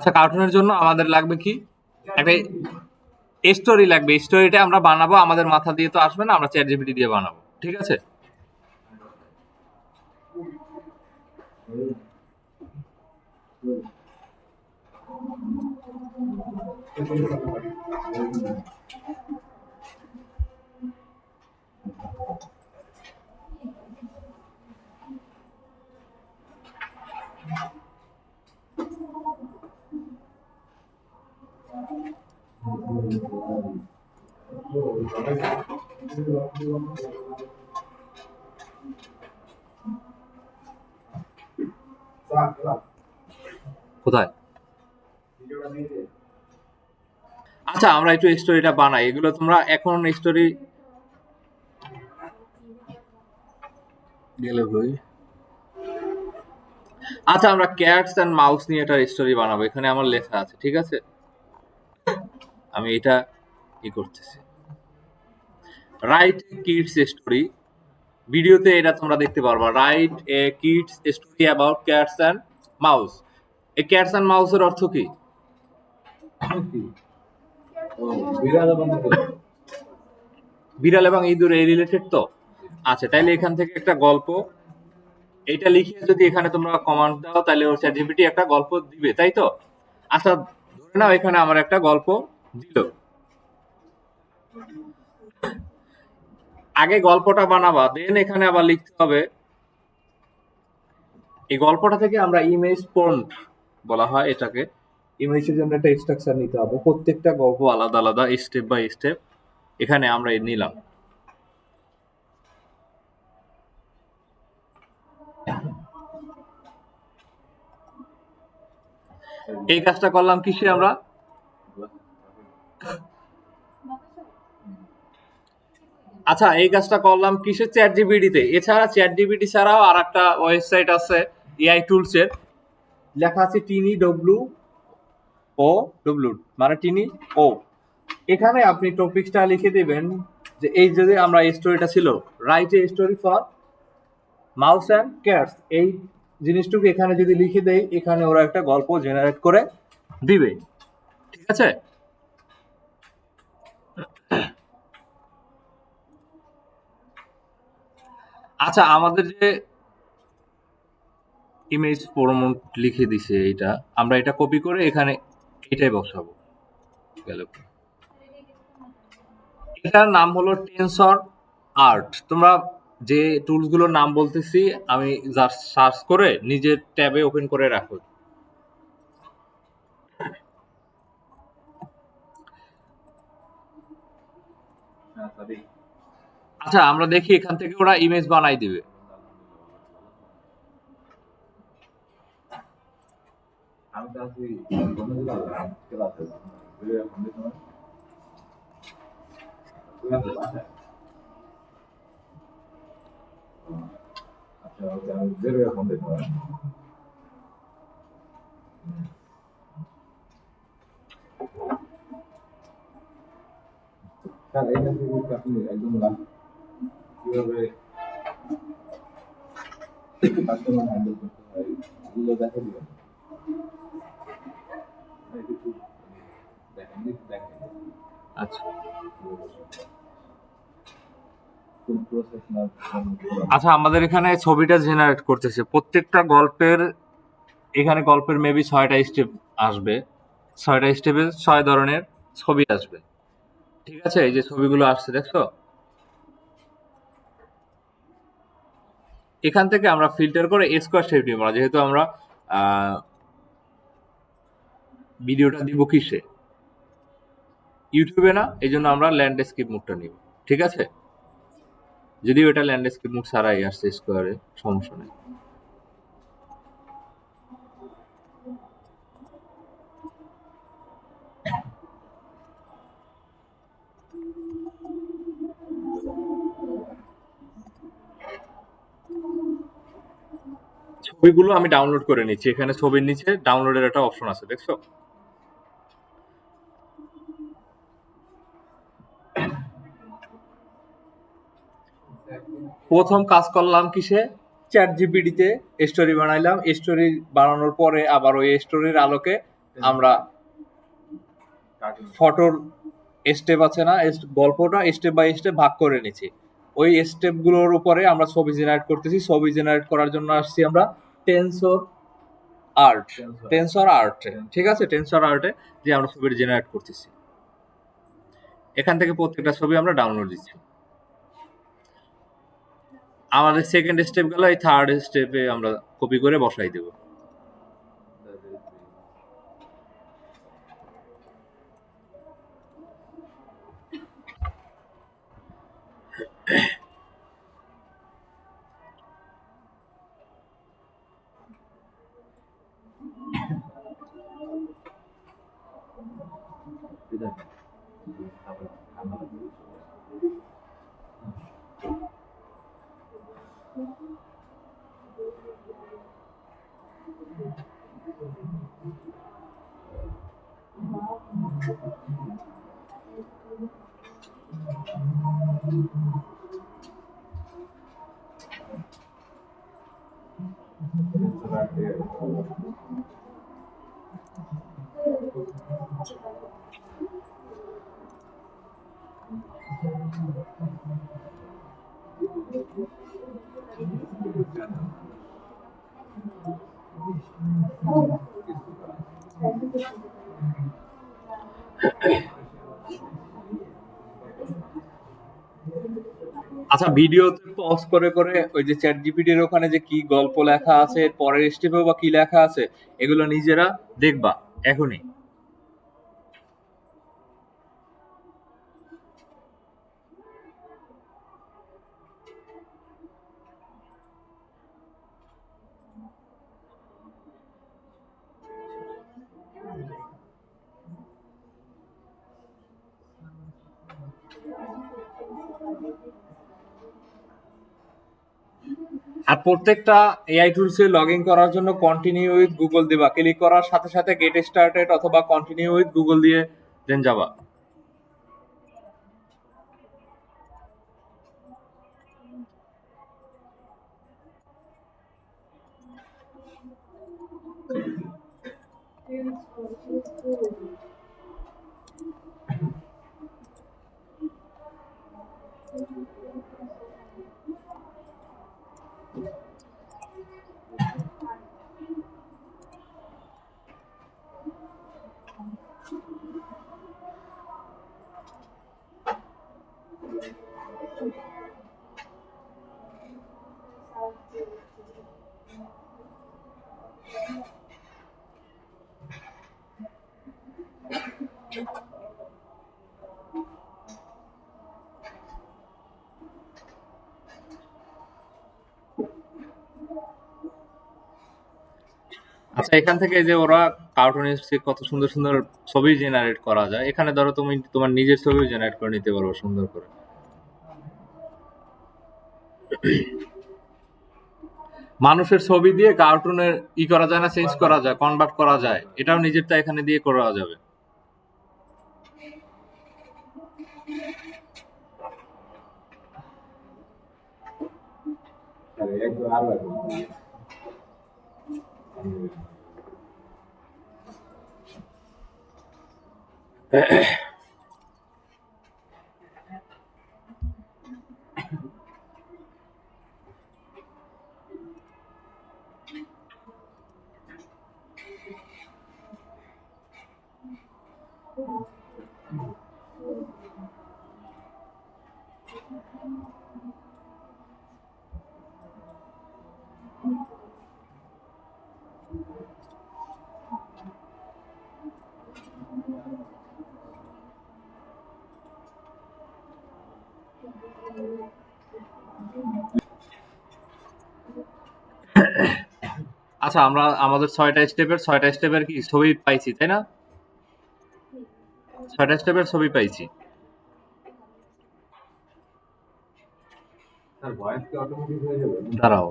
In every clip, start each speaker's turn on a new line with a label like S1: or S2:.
S1: আচ্ছা, কার্টুনের জন্য আমাদের লাগবে কি, একটা স্টোরি লাগবে। স্টোরিটা আমরা বানাবো, আমাদের মাথা দিয়ে তো আসবে না, আমরা চ্যাট জিপিটি দিয়ে বানাবো। ঠিক আছে? কোথায়? আচ্ছা, আমরা একটু স্টোরিটা বানাই। এগুলো তোমরা এখন স্টোরি গেলে বই। আচ্ছা, আমরা ক্যাটস এন্ড মাউস নিয়ে একটা স্টোরি বানাবো। এখানে আমার লেখা আছে, ঠিক আছে? আমি এটা করতেছি। Write kids story. ভিডিওতে এটা তোমরা দেখতে পারবা। Write a kids story about cats and mouse. এই ক্যাটস এন্ড মাউসের অর্থ কি? বিড়াল এবং ইঁদুর এই রিলেটেড তো। আচ্ছা, তাইলে এখান থেকে একটা গল্প, এটা লিখে যদি এখানে তোমরা কমান্ড দাও, তাহলে ওর চ্যাটজিপিটি একটা গল্প দিবে, তাই তো? আচ্ছা, ধরে নাও এখানে আমার একটা গল্প দিল। আগে গল্পটা বানাবা, দেন এখানে আবার লিখতে হবে। এই গল্পটা থেকে আমরা ইমেজ প্রম্পট বলা হয় এটাকে। ইমেজের জন্য একটা স্ট্রাকচার নিতে হবে। প্রত্যেকটা গল্প আলাদা আলাদা, স্টেপ বাই স্টেপ এখানে আমরা নিলাম। এই কাজটা করলাম কিসে আমরা? আচ্ছা, এই কাজটা করলাম কিসে? চ্যাট জিপিটিতে। এছাড়া চ্যাট জিপিটি ছাড়াও আর একটা ওয়েবসাইট আছে এআই টুলসের, লেখা আছে টিনি ডব্লিউ ও ডব্লিউ, মানে টিনি ও। এখানে আপনি টপিকটা লিখে দিবেন যে এই যদি আমরা স্টোরিটা ছিল write a story for mouse and cats, এই জিনিসটুকু এখানে যদি লিখে দেই, এখানে ওরা একটা গল্প জেনারেট করে দিবে। ঠিক আছে? আচ্ছা, আমাদের যে ইমেজ প্রমোট লিখে দিছে, এটা আমরা এটা কপি করে এখানে এটাই বসাবো। গেল। এটার নাম হলো টেনসর আর্ট। তোমরা যে টুলসগুলোর নাম বলতেছি, আমি জাস্ট সার্চ করে নিজের ট্যাবে ওপেন করে রাখো। আচ্ছা, আমরা দেখি এখান থেকে ওরা ইমেজ বানাই দিবে। আচ্ছা আচ্ছা, আমাদের এখানে ছবিটা জেনারেট করতেছে। প্রত্যেকটা গল্পের, এখানে গল্পের মেবি 6টা স্টেপ আসবে। 6টা স্টেপে 6 ধরনের ছবি আসবে। ঠিক আছে? এই যে ছবিগুলো আসছে, দেখছো? এখান থেকে আমরা ফিল্টার করে স্কোয়ার শেপ নিব না, যেহেতু আমরা ভিডিওটা দিব কিসে? ইউটিউবে না, এই জন্য আমরা ল্যান্ডস্কেপ মুডটা নিব। ঠিক আছে? যদিও এটা ল্যান্ডস্কেপ মুড ছাড়াই আসছে স্কোয়ারে, সমস্যা নেই। ছবিগুলো আমি ডাউনলোড করে নিচ্ছি। এখানে ছবির নিচে ডাউনলোডের একটা অপশন আছে, দেখছো? প্রথম কাজ করলাম কিসে? চ্যাট জিপিটিতে স্টোরি বানাইলাম। স্টোরি বানানোর পরে আবার ওই স্টোরির আলোকে আমরা ফটোর স্টেপ আছে না, গল্পটা স্টেপ বাই স্টেপ ভাগ করে নিচ্ছি। ওই স্টেপগুলোর উপরে আমরা ছবি জেনারেট করতেছি। ছবি জেনারেট করার জন্য আসছি আমরা টেনসর আর্ট, টেনসর আর্টে, ঠিক আছে, টেনসর আর্টে যে আমরা ছবি জেনারেট করতেছি। এখান থেকে প্রত্যেকটা ছবি আমরা ডাউনলোড দিচ্ছি। আমাদের সেকেন্ড স্টেপ গেল, এই থার্ড স্টেপে আমরা কপি করে বসাই দেব। আচ্ছা, ভিডিওতে পজ করে করে ওই যে চ্যাট জিপিটির ওখানে যে কি গল্প লেখা আছে, পরের স্টেপেও বা কি লেখা আছে, এগুলো নিজেরা দেখবা এখনই। আর প্রত্যেকটা এআই টুলসে লগ ইন করার জন্য কন্টিনিউ উইথ গুগল দিবা। ক্লিক করার সাথে সাথে গেট স্টার্টেড অথবা কন্টিনিউ উইথ গুগল দিয়ে দেন যাবা। আচ্ছা, এখান থেকে যে ওরা কার্টুনিস্ট কত সুন্দর সুন্দর ছবি জেনারেট করা যায়। এখানে ধরো তুমি তোমার নিজের ছবিও জেনারেট করে নিতে পারো সুন্দর করে। মানুষের ছবি দিয়ে কার্টুনের করা যায় না, চেঞ্জ করা যায়, কনভার্ট করা যায়, এটাও নিজেরটা এখানে দিয়ে করা যাবে। আচ্ছা, আমরা আমাদের 6টা স্টেপের কি ছবি পাইছি, তাই না? 6টা স্টেপের ছবি পাইছি। দাঁড়াও,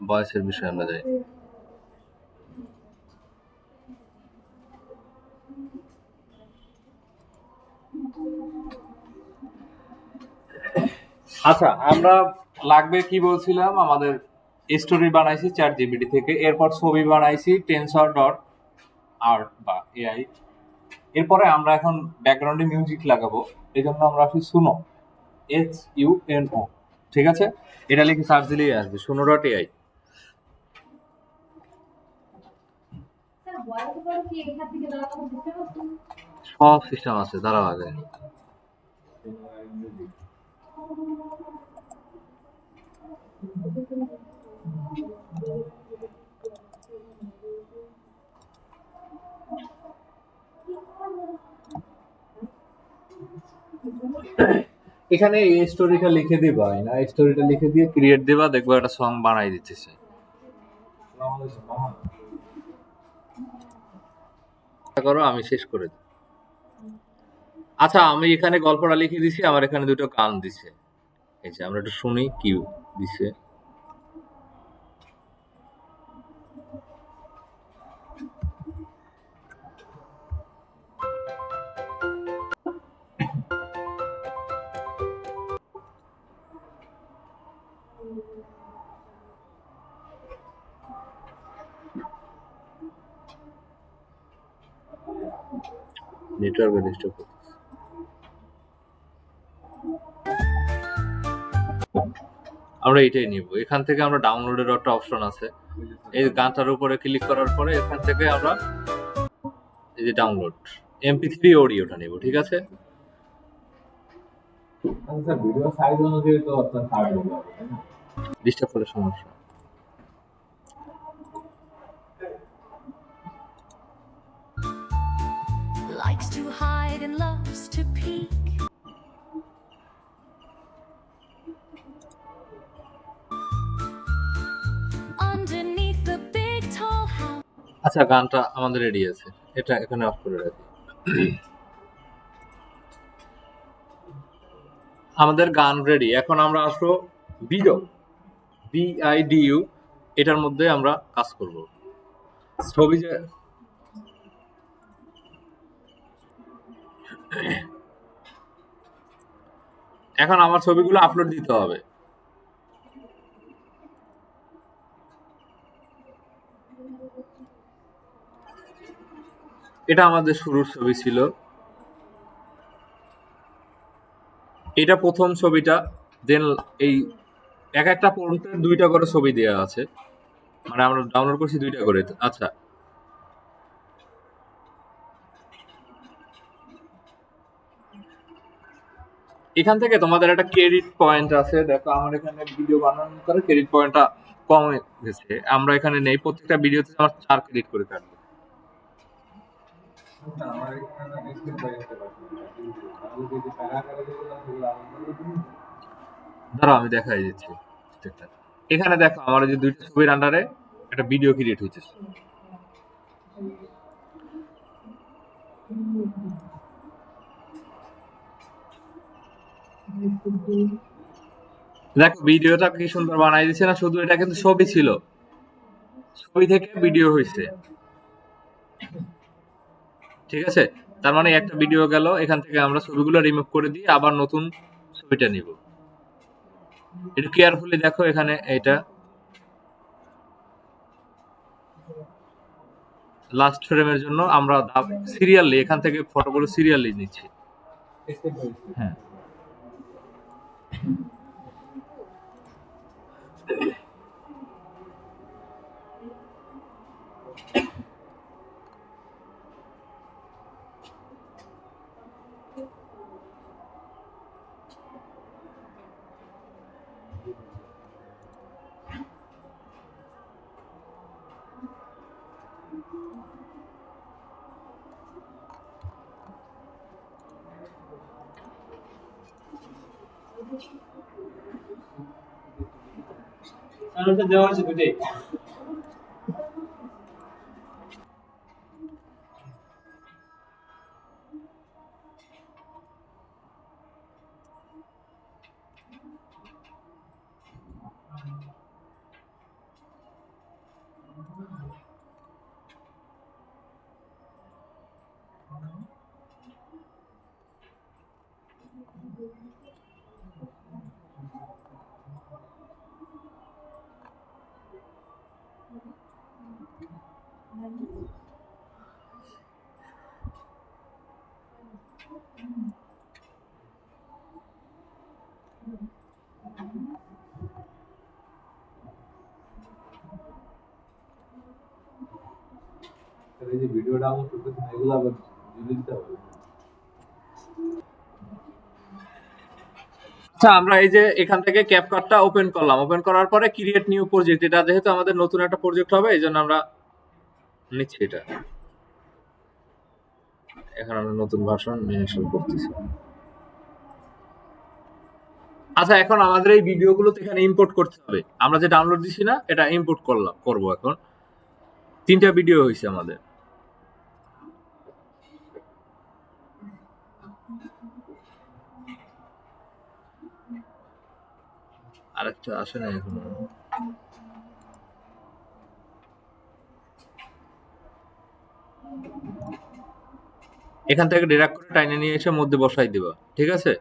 S1: ভয়েসের বিষয়ে আমরা যাই। আচ্ছা, আমরা লাগবে কি বলছিলাম, আমাদের স্টোরি বানাইছি চ্যাট জিপিটি থেকে, এরপর ছবি বানাইছি টেনসর ডট আর্ট বা এআই। এরপরে আমরা এখন ব্যাকগ্রাউন্ডে মিউজিক লাগাবো, এই জন্য আমরা আসি সুনো, SUNO, ঠিক আছে? এটা লিখে সার্চ দিলেই আসবে suno.ai। সব সিস্টেম আছে, দাঁড়াও আগে। এখানে এই স্টোরিটা লিখে দিবা, না স্টোরিটা লিখে দিয়ে ক্রিয়েট দিবা, দেখবো একটা সং বানাই দিতেছে। করো, আমি শেষ করে দিই। আচ্ছা, আমি এখানে গল্পটা লিখে দিছি, আমার এখানে দুটো গান দিছে, এই যে আমরা একটু শুনি কি দিছে। নেটওয়ার্ক ডিস্টার্ব করতেছে। আমরা এটাই নিব, এখান থেকে আমরা ডাউনলোডের একটা অপশন আছে, এই গানটার উপরে ক্লিক করার পরে এখান থেকে আমরা এই যে ডাউনলোড MP3 অডিওটা নিব, ঠিক আছে? ভিডিও সাইজ অনুযায়ী তো আপনার ছাড় দিতে হবে, তাই না? ডিস্টার্ব করে সমস্যা।
S2: Likes to hide and loves to peek. Underneath the big tall house.
S1: আচ্ছা, গানটা আমাদের রেডি আছে, এটা এখানে অফ করে রাখি। আমাদের গান রেডি, এখন আমরা আসবো ভিডিও, BIDU, এটার মধ্যে আমরা কাজ করব। ছবি যে এখন আমার ছবিগুলো আপলোড দিতে হবে। এটা আমাদের শুরুর ছবি ছিল, এটা প্রথম ছবিটা। দেন এই এক একটা পর্যন্ত দুইটা করে ছবি দেওয়া আছে, মানে আমরা ডাউনলোড করছি দুইটা করে। আচ্ছা, এখান থেকে তোমাদের একটা ক্রেডিট পয়েন্ট আছে, দেখো আমার এখানে ভিডিও বানানোর পরে ক্রেডিট পয়েন্টটা কমে গেছে, আমরা এখানে নেই, প্রত্যেকটা ভিডিওতে আমার 4 ক্রেডিট করে কাটবে। দাঁড়াও আমি দেখাই দিচ্ছি। এখানে দেখো আমার যে দুইটা ছবির আন্ডারে একটা ভিডিও ক্রিয়েট হয়েছে। দেখো ভিডিওটা কি সুন্দর বানাই দিচ্ছে না? শুধু এটা কিন্তু ছবি ছিল, ছবি থেকে ভিডিও হয়েছে, ঠিক আছে? তার মানে একটা ভিডিও গেল, এখান থেকে আমরা ছবিগুলো রিমুভ করে দিয়ে আবার নতুন ছবিটা নিব। একটু কেয়ারফুলি দেখো, এখানে এটা লাস্ট ফ্রেমের জন্য আমরা সিরিয়ালি এখান থেকে ফটোগুলো সিরিয়ালি নিচ্ছি। হ্যাঁ, দেওয়া আছে দুটোই। এই যে ভিডিও ডাউনলোড করতেছেন এগুলো আবার ডিলিট দিতে হবে। আচ্ছা আমরা এই যে এখান থেকে ক্যাপকাটটা ওপেন করলাম, ওপেন করার পরে ক্রিয়েট নিউ প্রজেক্ট, এটা যেহেতু আমাদের নতুন একটা প্রজেক্ট হবে এই জন্য আমরা নিচ্ছি এটা। এখন আমরা নতুন ভার্সন ইনস্টল করতেছি। আচ্ছা এখন আমাদের এই ভিডিওগুলো তো এখানে ইম্পোর্ট করতে হবে, আমরা যে ডাউনলোড দিছি না এটা ইম্পোর্ট করব। এখন 3টা ভিডিও হয়েছে আমাদের। আরেকটা আসে না এখন। এখান থেকে ড্র্যাগ করে টাইনে নিয়ে এসে মধ্যে বসাই দিবা, ঠিক আছে?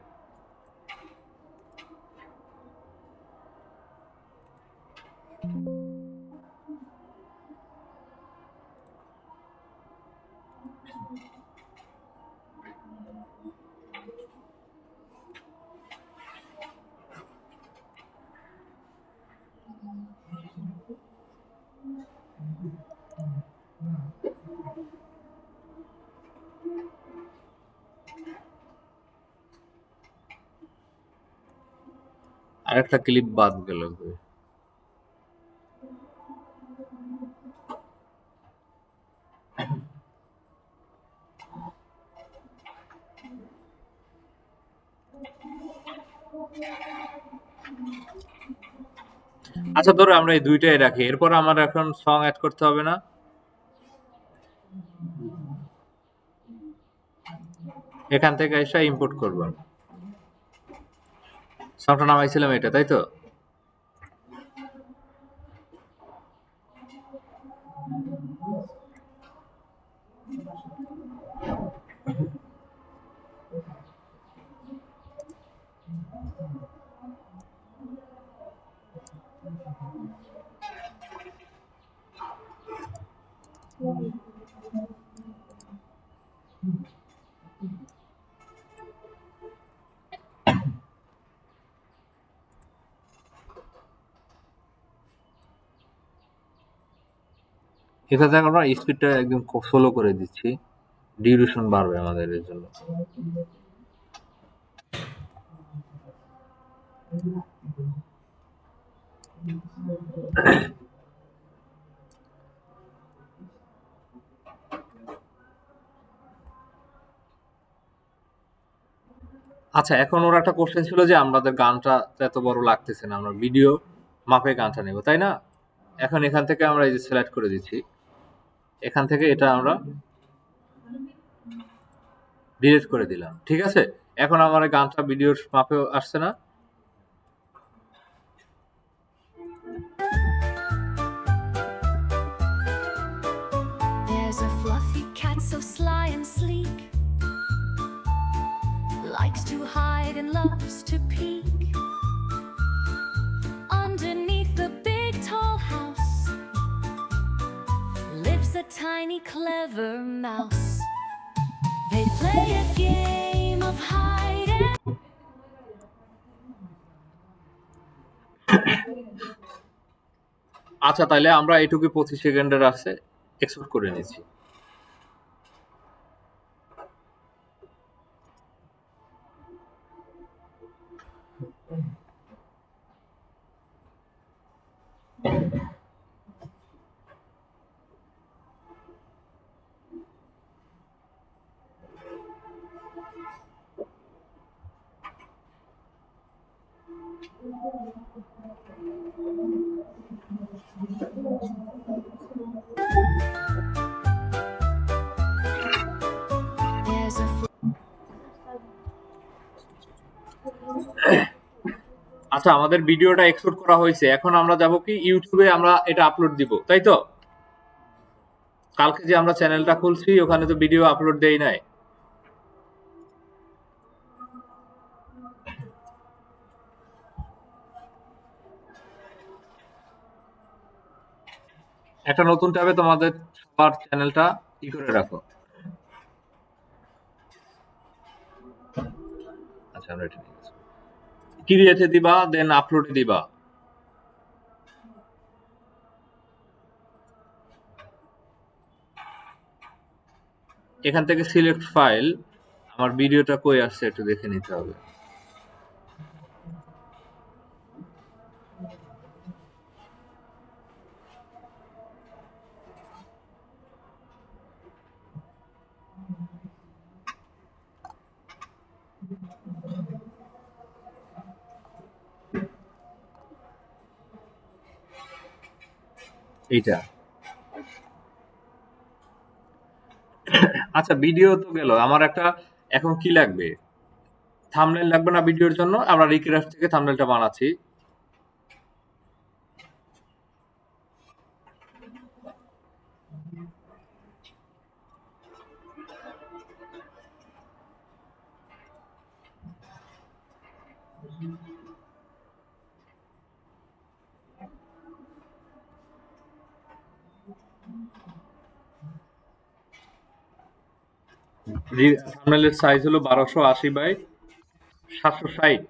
S1: আরেকটা ক্লিপ বাদ গেল। আচ্ছা ধরো আমরা এই দুইটাই রাখি, এরপর আমার এখন সং অ্যাড করতে হবে না? এখান থেকে এসে ইম্পোর্ট করব। সংটা নামাইছিলাম এটা, তাই তো? এখান থেকে আমরা স্পিডটা একদম খুব স্লো করে দিচ্ছি, ডিউরেশন বাড়বে আমাদের এর জন্য। আচ্ছা এখন ওর একটা কোশ্চেন ছিল যে আমাদের গানটা এত বড় লাগতেছে না, আমরা ভিডিও মাপে গানটা নেব, তাই না? এখন এখান থেকে আমরা এই যে সিলেক্ট করে দিচ্ছি, এখান থেকে এটা আমরা ডিলিট করে দিলাম, ঠিক আছে? এখন আমার এই গানটা ভিডিওর মাপে আসছে না?
S2: There's a fluffy cat so sly and sleek, likes to hide and loves to peek underneath the big tall house. Lives a tiny clever mouse. They play a game of hide and
S1: আচ্ছা তাহলে আমরা এইটুকু 25 সেকেন্ডের আছে export করে নিচ্ছি।
S2: there's a
S1: আচ্ছা আমাদের ভিডিওটা এক্সপোর্ট করা হয়েছে, এখন আমরা যাব কি ইউটিউবে আমরা এটা আপলোড দিব, তাই তো? কালকে যে আমরা চ্যানেলটা খুলছি ওখানে তো ভিডিও আপলোড দেই নাই। একটা নতুন ট্যাবে তোমাদের সবার চ্যানেলটা ই করে রাখো। আচ্ছা আমরা এটা নিয়ে ক্রিয়েটে দিবা, দেন আপলোডে দিবা। এখান থেকে সিলেক্ট ফাইল, আমার ভিডিওটা কই আসছে একটু দেখে নিতে হবে। এইটা। আচ্ছা, ভিডিও তো গেল, আমার একটা এখন কি লাগবে? থাম্বনেল লাগবে না ভিডিওর জন্য, আমরা রিক্রাফট থেকে থাম্বনেলটা বানাচ্ছি। থাম্বনেলের সাইজ হলো 1280 বাই 760।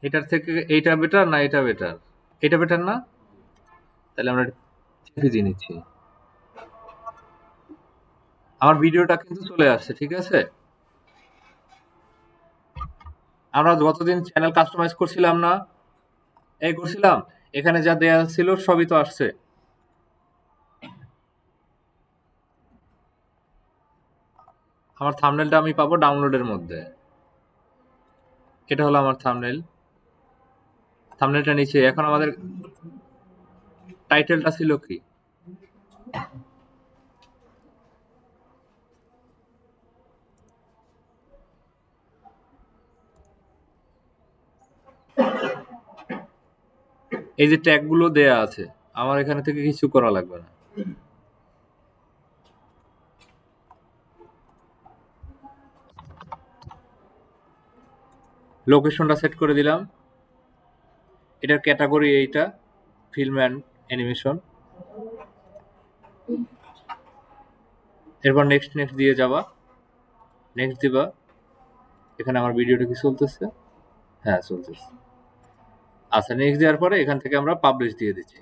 S1: এটার থেকে এইটা বেটার না এটা বেটার? এটা বেটার না? তাহলে আমরা চেপে নিচ্ছি। আমার ভিডিওটা কিন্তু চলে আসছে, ঠিক আছে? আমরা গতদিন চ্যানেল কাস্টমাইজ করছিলাম না? এই করছিলাম। এখানে যা দেয়া ছিল সবই তো আসছে। আমার থাম্বনেলটা আমি পাবো ডাউনলোডের মধ্যে। এটা হলো আমার থাম্বনেল। থাম্বনেলটা নিচে। এখন আমাদের টাইটেলটা ছিল কি? এই যে ট্যাগ গুলো দেয়া আছে, আমার এখানে থেকে কিছু করা লাগবে না। লোকেশনটা সেট করে দিলাম। এটার ক্যাটাগরি এইটা, ফিল্ম অ্যান্ড অ্যানিমেশন। এরপর নেক্সট নেক্সট দিয়ে যাবা, নেক্সট দিবা। এখানে আমার ভিডিওটা কি চলতেছে? হ্যাঁ চলতেছে। আচ্ছা, নেক্সট দেওয়ার পরে এখান থেকে আমরা পাবলিশ দিয়ে দিচ্ছি।